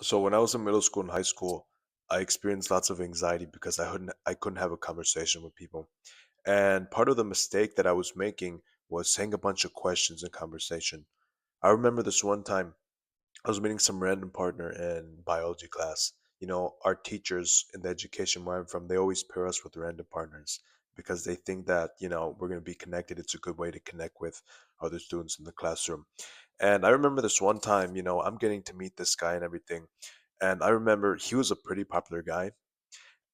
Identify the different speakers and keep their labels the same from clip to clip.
Speaker 1: So when I was in middle school and high school, I experienced lots of anxiety because I couldn't have a conversation with people. And part of the mistake that I was making was saying a bunch of questions in conversation. I remember this one time I was meeting some random partner in biology class. Our teachers in the education where I'm from, they always pair us with random partners because they think that, we're going to be connected. It's a good way to connect with other students in the classroom. And I remember this one time, I'm getting to meet this guy and everything. And I remember he was a pretty popular guy,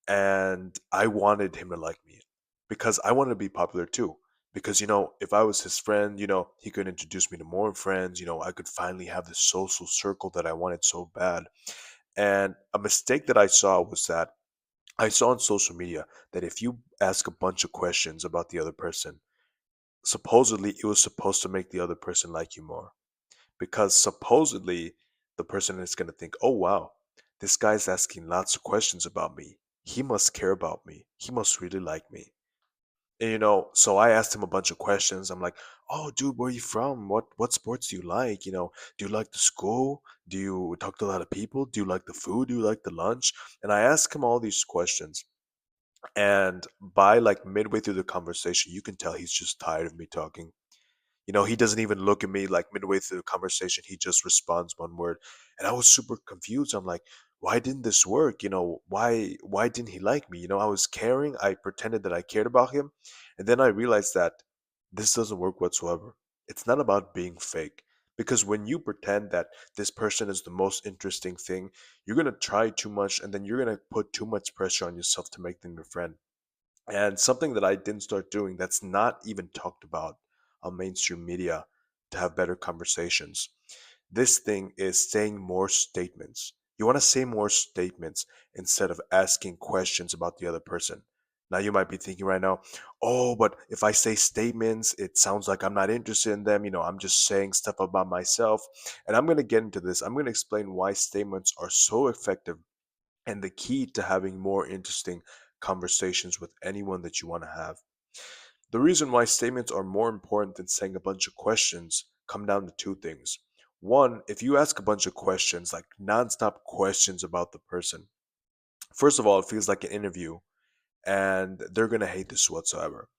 Speaker 1: and I wanted him to like me because I wanted to be popular too. Because, if I was his friend, he could introduce me to more friends. I could finally have this social circle that I wanted so bad. And a mistake that I saw was that I saw on social media that if you ask a bunch of questions about the other person, supposedly it was supposed to make the other person like you more because supposedly the person is going to think, oh, wow, this guy's asking lots of questions about me. He must care about me. He must really like me. And, so I asked him a bunch of questions. I'm like, oh, dude, where are you from? What sports do you like? Do you like the school? Do you talk to a lot of people? Do you like the food? Do you like the lunch? And I asked him all these questions. And by like midway through the conversation, you can tell he's just tired of me talking. He doesn't even look at me like midway through the conversation. He just responds one word. And I was super confused. I'm like, why didn't this work? Why didn't he like me? I was caring. I pretended that I cared about him. And then I realized that this doesn't work whatsoever. It's not about being fake. Because when you pretend that this person is the most interesting thing, you're going to try too much and then you're going to put too much pressure on yourself to make them your friend. And something that I didn't start doing that's not even talked about on mainstream media to have better conversations. This thing is saying more statements. You want to say more statements instead of asking questions about the other person. Now, you might be thinking right now, oh, but if I say statements, it sounds like I'm not interested in them. I'm just saying stuff about myself. And I'm going to get into this. I'm going to explain why statements are so effective and the key to having more interesting conversations with anyone that you want to have. The reason why statements are more important than saying a bunch of questions come down to two things. One, if you ask a bunch of questions, like nonstop questions about the person, first of all, it feels like an interview and they're going to hate this whatsoever.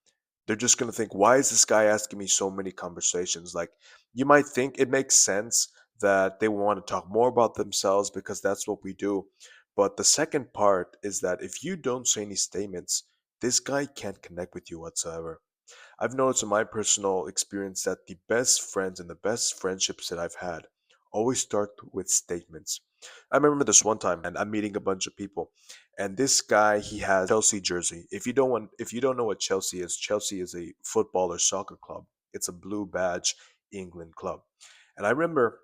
Speaker 1: They're just going to think, why is this guy asking me so many conversations? Like, you might think it makes sense that they want to talk more about themselves because that's what we do. But the second part is that if you don't say any statements, this guy can't connect with you whatsoever. I've noticed in my personal experience that the best friends and the best friendships that I've had always start with statements. I remember this one time, and I'm meeting a bunch of people, and this guy he has Chelsea jersey. If you don't know what Chelsea is a football or soccer club. It's a blue badge England club. And I remember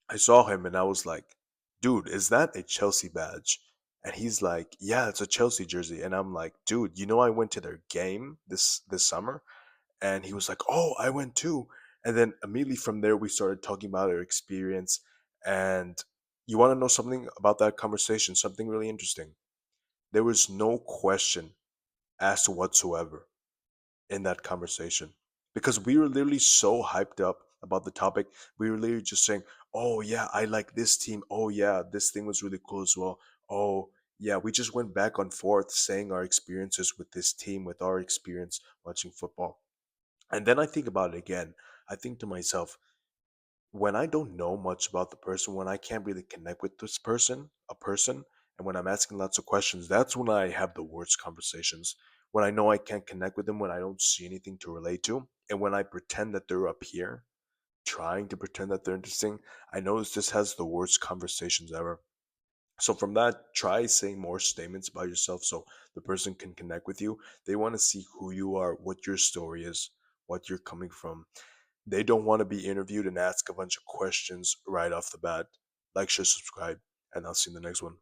Speaker 1: I saw him and I was like, dude, is that a Chelsea badge? And he's like, yeah, it's a Chelsea jersey. And I'm like, dude, I went to their game this summer, and he was like, "Oh, I went too." And then immediately from there, we started talking about our experience. And you want to know something about that conversation? Something really interesting. There was no question asked whatsoever in that conversation because we were literally so hyped up about the topic. We were literally just saying, "Oh yeah, I like this team. Oh yeah, this thing was really cool as well. Oh yeah." We just went back and forth saying our experiences with this team, with our experience watching football. And then I think about it again. I think to myself, when I don't know much about the person, when I can't really connect with this person, and when I'm asking lots of questions, that's when I have the worst conversations. When I know I can't connect with them, when I don't see anything to relate to, and when I pretend that they're up here, trying to pretend that they're interesting, I notice this has the worst conversations ever. So from that, try saying more statements about yourself so the person can connect with you. They want to see who you are, what your story is, what you're coming from. They don't want to be interviewed and ask a bunch of questions right off the bat. Like, share, subscribe, and I'll see you in the next one.